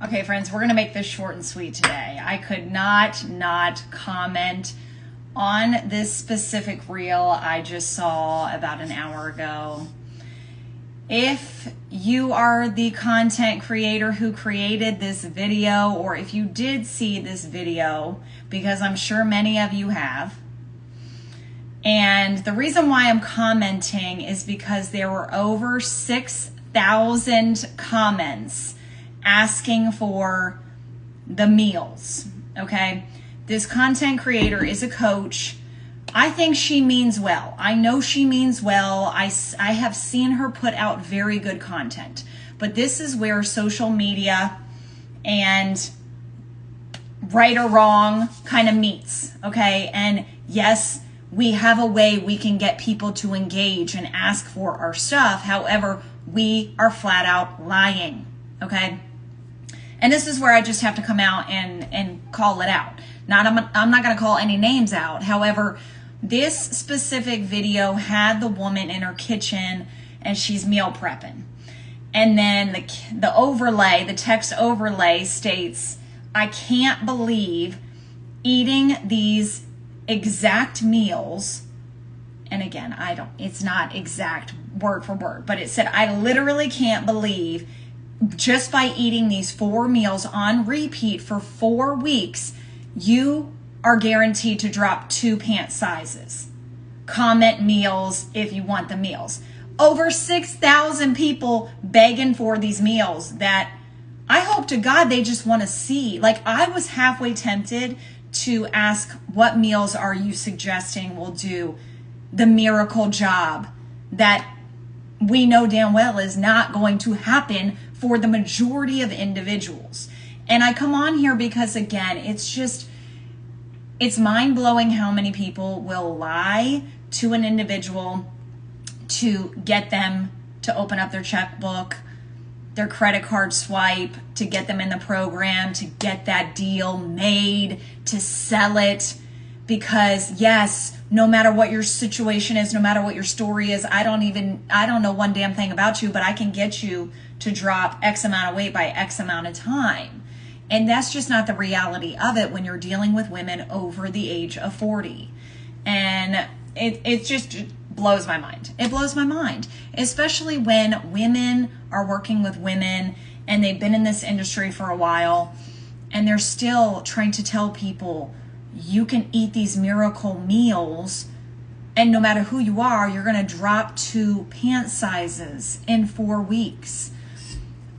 Okay, friends, we're going to make this short and sweet today. I could not comment on this specific reel I just saw about an hour ago. If you are the content creator who created this video, or if you did see this video, because I'm sure many of you have, and the reason why I'm commenting is because there were over 6,000 comments asking for the meals, okay? This content creator is a coach. I think she means well. I know she means well. I have seen her put out very good content. But this is where social media and right or wrong kind of meets, okay? And yes, we have a way we can get people to engage and ask for our stuff. However, we are flat out lying, okay? And this is where I just have to come out and call it out. I'm not going to call any names out. However, this specific video had the woman in her kitchen and she's meal prepping. And then the overlay, the text overlay states, "I can't believe eating these exact meals." And again, it's not exact word for word, but it said, "I literally can't believe just by eating these 4 meals on repeat for 4 weeks, you are guaranteed to drop 2 pant sizes. Comment meals if you want the meals." Over 6,000 people begging for these meals that I hope to God they just want to see. Like, I was halfway tempted to ask, what meals are you suggesting will do the miracle job that we know damn well is not going to happen for the majority of individuals. And I come on here because, again, it's mind-blowing how many people will lie to an individual to get them to open up their checkbook, their credit card swipe, to get them in the program, to get that deal made, to sell it. Because yes, no matter what your situation is, no matter what your story is, I don't know one damn thing about you, but I can get you to drop X amount of weight by X amount of time. And that's just not the reality of it when you're dealing with women over the age of 40. And it just blows my mind. It blows my mind, especially when women are working with women and they've been in this industry for a while and they're still trying to tell people, you can eat these miracle meals and no matter who you are, you're going to drop 2 pant sizes in 4 weeks.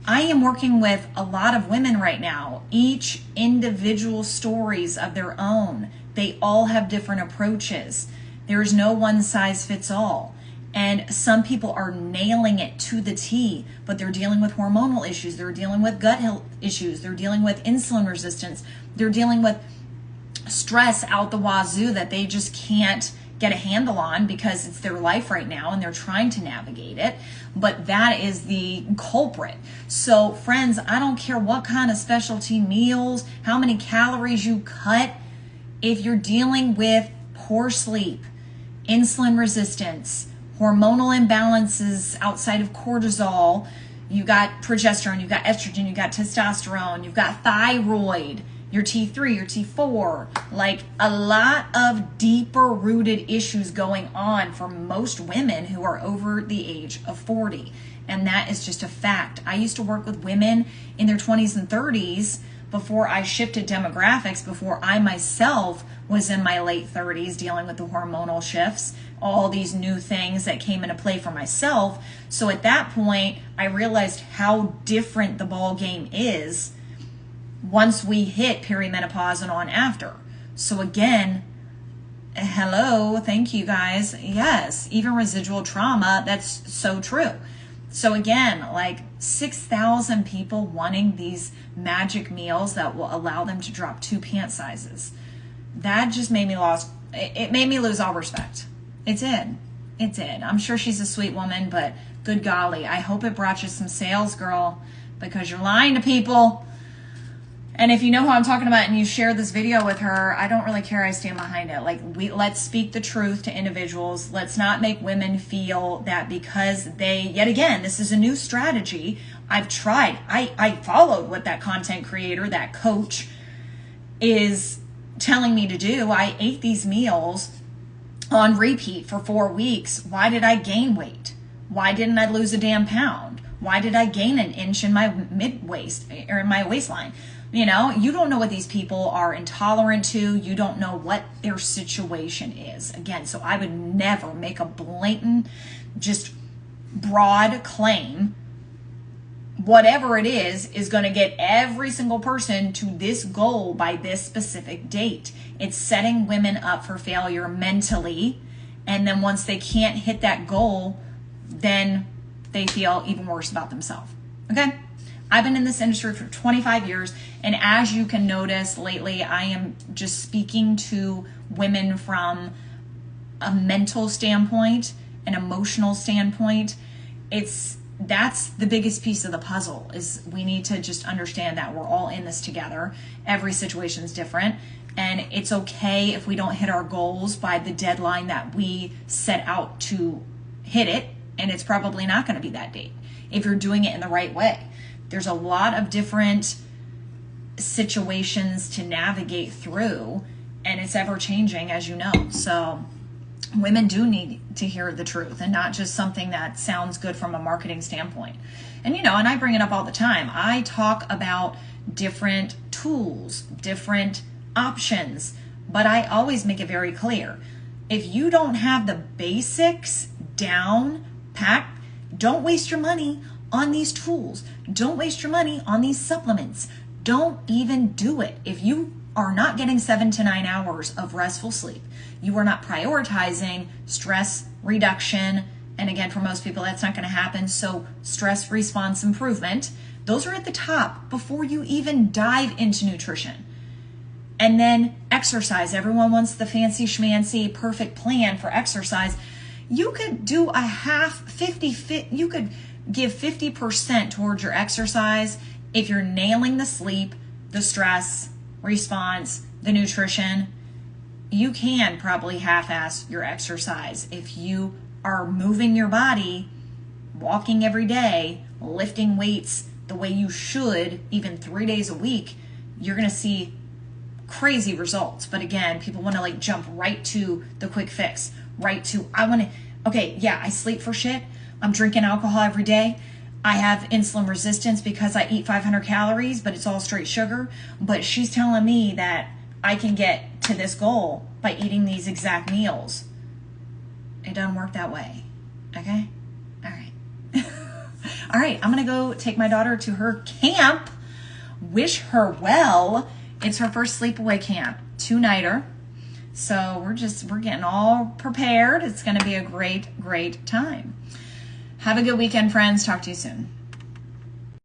I am working with a lot of women right now, each individual stories of their own. They all have different approaches. There's no one size fits all. And some people are nailing it to the T, but they're dealing with hormonal issues. They're dealing with gut health issues. They're dealing with insulin resistance. They're dealing with stress out the wazoo that they just can't get a handle on because it's their life right now and they're trying to navigate it. But that is the culprit. So friends, I don't care what kind of specialty meals, how many calories you cut, if you're dealing with poor sleep, insulin resistance, hormonal imbalances outside of cortisol, you got progesterone, you've got estrogen, you've got testosterone, you've got thyroid, your T3, your T4, like a lot of deeper rooted issues going on for most women who are over the age of 40. And that is just a fact. I used to work with women in their 20s and 30s before I shifted demographics, before I myself was in my late 30s dealing with the hormonal shifts, all these new things that came into play for myself. So at that point, I realized how different the ball game is once we hit perimenopause and on after. So again, hello, thank you guys. Yes, even residual trauma, that's so true. So again, like 6,000 people wanting these magic meals that will allow them to drop 2 pant sizes. That just made me it made me lose all respect. It did. It did. I'm sure she's a sweet woman, but good golly, I hope it brought you some sales, girl, because you're lying to people. And if you know who I'm talking about and you share this video with her, I don't really care. I stand behind it. Like, let's speak the truth to individuals. Let's not make women feel that because they, yet again, this is a new strategy. I've tried. I followed what that content creator, that coach is telling me to do. I ate these meals on repeat for 4 weeks. Why did I gain weight? Why didn't I lose a damn pound? Why did I gain an inch in my mid-waist or in my waistline? You know, you don't know what these people are intolerant to. You don't know what their situation is. Again, so I would never make a blatant, just broad claim. Whatever it is going to get every single person to this goal by this specific date. It's setting women up for failure mentally. And then once they can't hit that goal, then they feel even worse about themselves. Okay? I've been in this industry for 25 years. And as you can notice lately, I am just speaking to women from a mental standpoint, an emotional standpoint. That's the biggest piece of the puzzle, is we need to just understand that we're all in this together. Every situation is different, and it's okay if we don't hit our goals by the deadline that we set out to hit it, and it's probably not going to be that date if you're doing it in the right way. There's a lot of different situations to navigate through, and it's ever changing, as you know. So women do need to hear the truth and not just something that sounds good from a marketing standpoint. And, you know, and I bring it up all the time. I talk about different tools, different options, but I always make it very clear. If you don't have the basics down packed, don't waste your money on these tools. Don't waste your money on these supplements. Don't even do it. If you are not getting 7 to 9 hours of restful sleep, you are not prioritizing stress reduction. And again, for most people, that's not going to happen. So stress response improvement, those are at the top before you even dive into nutrition. And then exercise. Everyone wants the fancy schmancy perfect plan for exercise. You could do a half 50, you could give 50% towards your exercise if you're nailing the sleep, the stress response, the nutrition. You can probably half-ass your exercise. If you are moving your body, walking every day, lifting weights the way you should, even 3 days a week, you're going to see crazy results. But again, people want to like jump right to the quick fix, right to, I sleep for shit. I'm drinking alcohol every day. I have insulin resistance because I eat 500 calories, but it's all straight sugar. But she's telling me that I can get to this goal by eating these exact meals. It doesn't work that way. Okay? All right. All right. I'm going to go take my daughter to her camp. Wish her well. It's her first sleepaway camp, 2-nighter. So we're getting all prepared. It's going to be a great, great time. Have a good weekend, friends. Talk to you soon.